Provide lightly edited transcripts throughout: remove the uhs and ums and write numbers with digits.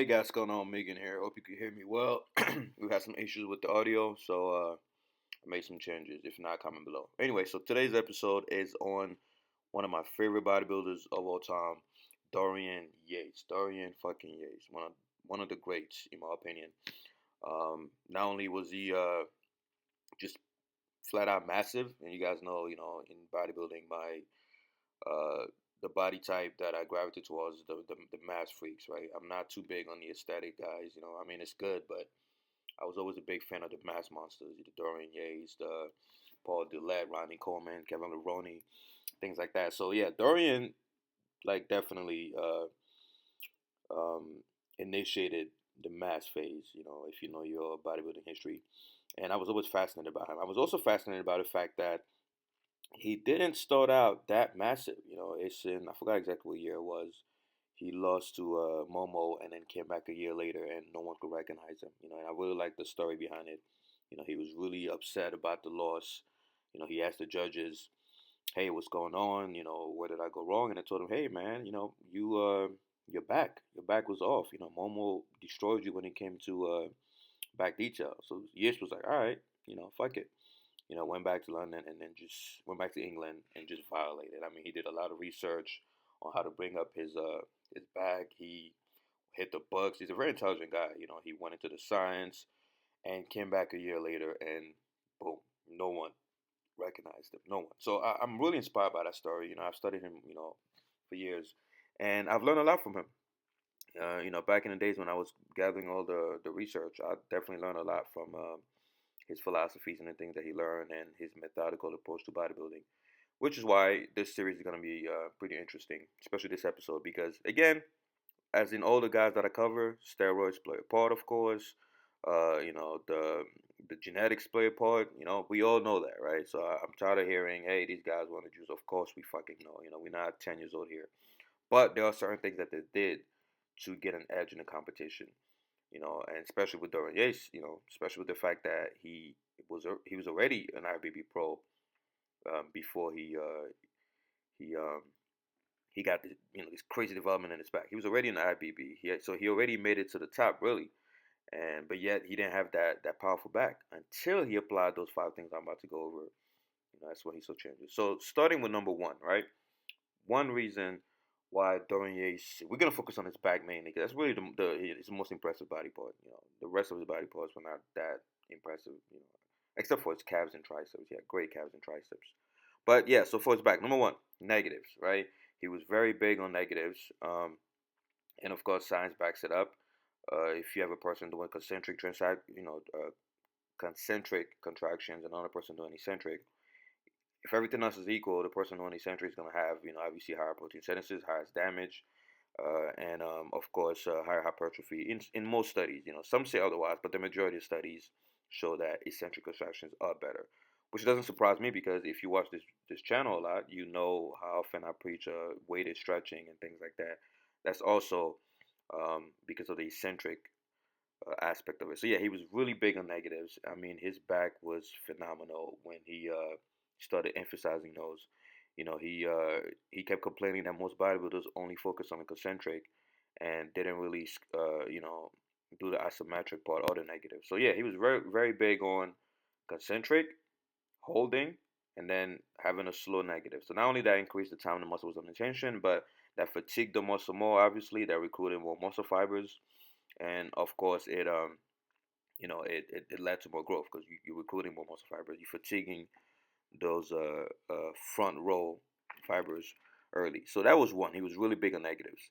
Hey guys, what's going on? Megan here. Hope you can hear me well. We've had some issues with the audio, so I made some changes. If not, comment below. Anyway, so today's episode is on one of my favorite bodybuilders of all time, Dorian Yates. Dorian fucking Yates, one of the greats in my opinion. Not only was he just flat out massive, and you guys know, in bodybuilding, uh, the body type that I gravitate towards is the mass freaks, right? I'm not too big on the aesthetic guys, I mean, it's good, but I was always a big fan of the mass monsters, the Dorian Yates, the Paul Dillette, Ronnie Coleman, Kevin Levrone, things like that. So yeah, Dorian like definitely initiated the mass phase. If you know your bodybuilding history, and I was always fascinated by him. I was also fascinated by the fact that he didn't start out that massive. It's in I forgot exactly what year it was. He lost to Momo and then came back a year later, and no one could recognize him. And I really like the story behind it. He was really upset about the loss. He asked the judges, "Hey, what's going on? Where did I go wrong?" And I told him, "Hey, man, your back was off. Momo destroyed you when it came to back detail." So Yish was like, "All right, fuck it." Went back to London and then just went back to England and just violated. I mean, he did a lot of research on how to bring up his back. He hit the books. He's a very intelligent guy. He went into the science and came back a year later and boom, no one recognized him. No one. So I'm really inspired by that story. I've studied him, for years, and I've learned a lot from him. Back in the days when I was gathering all the research, I definitely learned a lot from his philosophies and the things that he learned and his methodical approach to bodybuilding, which is why this series is going to be pretty interesting, especially this episode, because again, as in all the guys that I cover, steroids play a part, of course. The genetics play a part. We all know that, right? So I'm tired of hearing, "Hey, these guys want to juice." Of course, we fucking know. We're not 10 years old here, but there are certain things that they did to get an edge in the competition. And especially with Dorian Yates, especially with the fact that he was already an IBB pro before he got this crazy development in his back. He was already in the IBB. So he already made it to the top, really. But yet he didn't have that powerful back until he applied those 5 things I'm about to go over. That's when he saw changes. So starting with number one, right? One reason why Dorian Yates, we're gonna focus on his back mainly because that's really his most impressive body part. The rest of his body parts were not that impressive. Except for his calves and triceps. He had great calves and triceps. But yeah, so for his back, number one, negatives, right? He was very big on negatives, and of course, science backs it up. If you have a person doing concentric contractions, and another person doing eccentric, if everything else is equal, the person doing eccentric is going to have, obviously higher protein synthesis, higher damage, and of course, higher hypertrophy. In most studies, some say otherwise, but the majority of studies show that eccentric contractions are better, which doesn't surprise me because if you watch this channel a lot, you know how often I preach weighted stretching and things like that. That's also because of the eccentric aspect of it. So yeah, he was really big on negatives. I mean, his back was phenomenal when he started emphasizing those. He kept complaining that most bodybuilders only focus on the concentric and didn't really do the isometric part or the negative. So yeah, he was very very big on concentric, holding, and then having a slow negative. So not only that increased the time the muscle was under tension, but that fatigued the muscle more. Obviously, that recruited more muscle fibers, and of course it led to more growth because you're recruiting more muscle fibers. You're fatiguing those front row fibers early. So that was one. He was really big on negatives.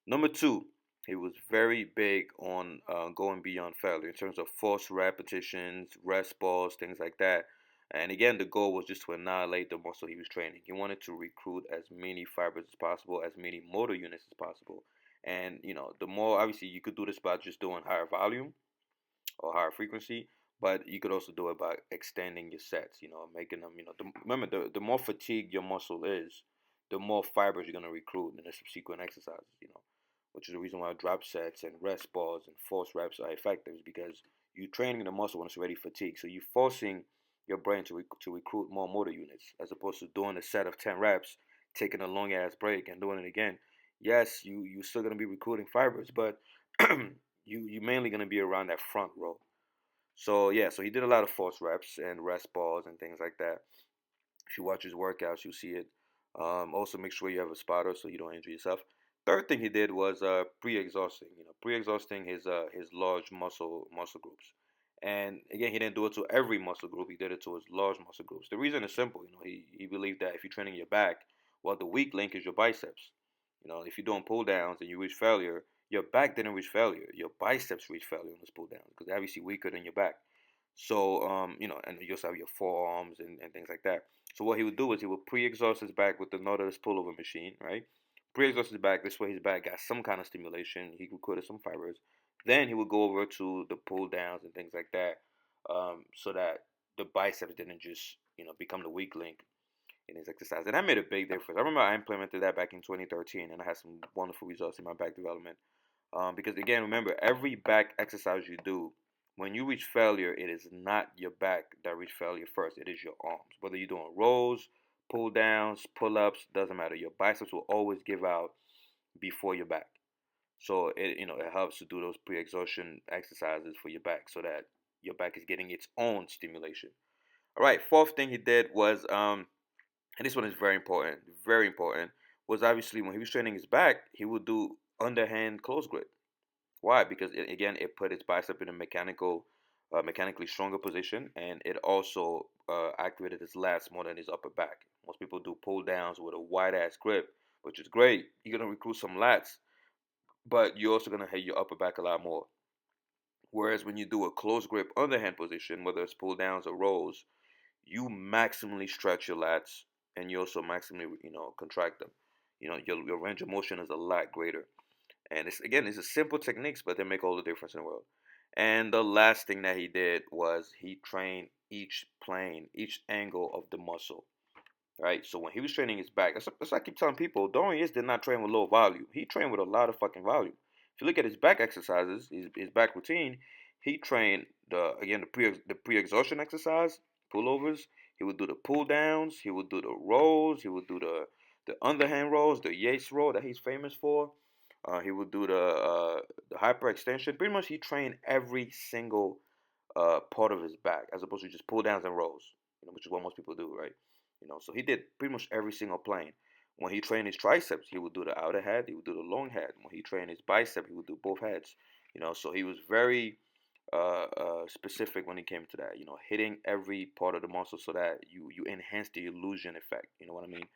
Number two, he was very big on going beyond failure in terms of forced repetitions, rest balls, things like that. And again, the goal was just to annihilate the muscle he was training. He wanted to recruit as many fibers as possible, as many motor units as possible. And the more obviously you could do this by just doing higher volume or higher frequency, but you could also do it by extending your sets, making them, remember, the more fatigued your muscle is, the more fibers you're going to recruit in the subsequent exercises, which is the reason why drop sets and rest balls and force reps are effective, is because you're training the muscle when it's already fatigued. So you're forcing your brain to recruit more motor units as opposed to doing a set of 10 reps, taking a long ass break and doing it again. Yes, you're still going to be recruiting fibers, but you mainly gonna be around that front row. So yeah, so he did a lot of force reps and rest pause and things like that. If you watch his workouts, you see it. Also, make sure you have a spotter so you don't injure yourself. Third thing he did was pre-exhausting. Pre-exhausting his large muscle groups. And again, he didn't do it to every muscle group. He did it to his large muscle groups. The reason is simple. He believed that if you're training your back, well, the weak link is your biceps. If you're doing pull downs and you reach failure, your back didn't reach failure. Your biceps reach failure on those pull downs because they're obviously weaker than your back. So, and you also have your forearms and things like that. So what he would do is he would pre-exhaust his back with the Nautilus pullover machine, right? Pre-exhaust his back. This way his back got some kind of stimulation. He recruited some fibers. Then he would go over to the pull downs and things like that, so that the biceps didn't just, become the weak link in his exercise. And that made a big difference. I remember I implemented that back in 2013, and I had some wonderful results in my back development. Because again, remember, every back exercise you do, when you reach failure, it is not your back that reach failure first. It is your arms. Whether you're doing rows, pull downs, pull ups, doesn't matter. Your biceps will always give out before your back. So it helps to do those pre-exhaustion exercises for your back so that your back is getting its own stimulation. All right, fourth thing he did was and this one is very important, was obviously when he was training his back, he would do underhand close grip. Why? Because again, it put its bicep in a mechanically stronger position, and it also activated his lats more than his upper back. Most people do pull downs with a wide ass grip, which is great. You're gonna recruit some lats, but you're also gonna hit your upper back a lot more. Whereas when you do a close grip underhand position, whether it's pull downs or rows, you maximally stretch your lats and you also maximally, contract them. Your range of motion is a lot greater. And it's a simple techniques, but they make all the difference in the world. And the last thing that he did was he trained each plane, each angle of the muscle. Right? So when he was training his back, that's why I keep telling people, Dorian Yates did not train with low volume. He trained with a lot of fucking volume. If you look at his back exercises, his back routine, he trained the pre-exhaustion exercise, pullovers. He would do the pull downs. He would do the rows. He would do the underhand rows, the Yates row that he's famous for. He would do the hyper extension. Pretty much, he trained every single part of his back, as opposed to just pull downs and rows, which is what most people do, right? So he did pretty much every single plane. When he trained his triceps, he would do the outer head, he would do the long head. When he trained his bicep, he would do both heads. So he was very specific when it came to that. Hitting every part of the muscle so that you enhance the illusion effect. You know what I mean?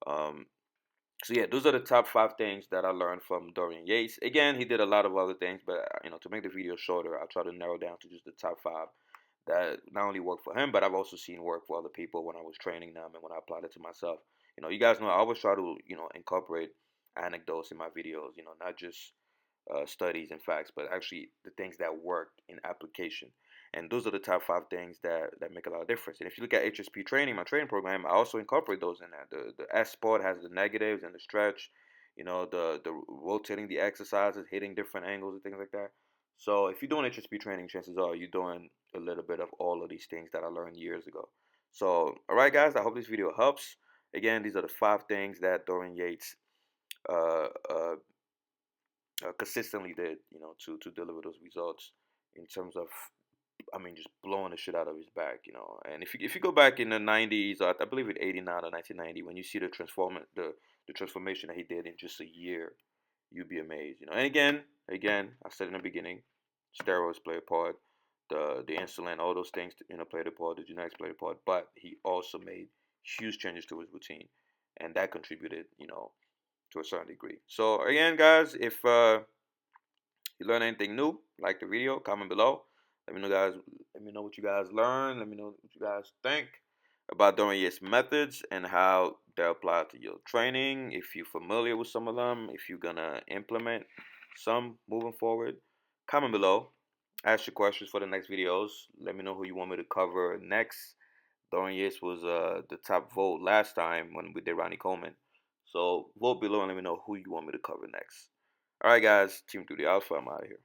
Um, so yeah, those are the top 5 things that I learned from Dorian Yates. Again, he did a lot of other things, but to make the video shorter, I'll try to narrow down to just the top 5 that not only worked for him, but I've also seen work for other people when I was training them and when I applied it to myself. You guys know I always try to incorporate anecdotes in my videos. Not just studies and facts, but actually the things that worked in application. And those are the top 5 things that make a lot of difference. And if you look at HSP training, my training program, I also incorporate those in there. The S part has the negatives and the stretch, the rotating the exercises, hitting different angles and things like that. So if you're doing HSP training, chances are you're doing a little bit of all of these things that I learned years ago. So, all right, guys, I hope this video helps. Again, these are the 5 things that Dorian Yates uh, uh, consistently did, to deliver those results in terms of, I mean, just blowing the shit out of his back. And if you go back in the 90s, I believe in 89 or 1990, when you see the transformation that he did in just a year, you'd be amazed. And again, I said in the beginning, steroids play a part, the insulin, all those things, played a part, the genetics played a part, but he also made huge changes to his routine, and that contributed, to a certain degree. So again, guys, if you learn anything new, like the video, comment below. Let me know, guys. Let me know what you guys learn. Let me know what you guys think about Dorian Yates methods and how they apply to your training. If you're familiar with some of them, if you're gonna implement some moving forward, comment below. Ask your questions for the next videos. Let me know who you want me to cover next. Dorian Yates was the top vote last time when we did Ronnie Coleman. So vote below and let me know who you want me to cover next. All right, guys. Team 3D Alpha, I'm out of here.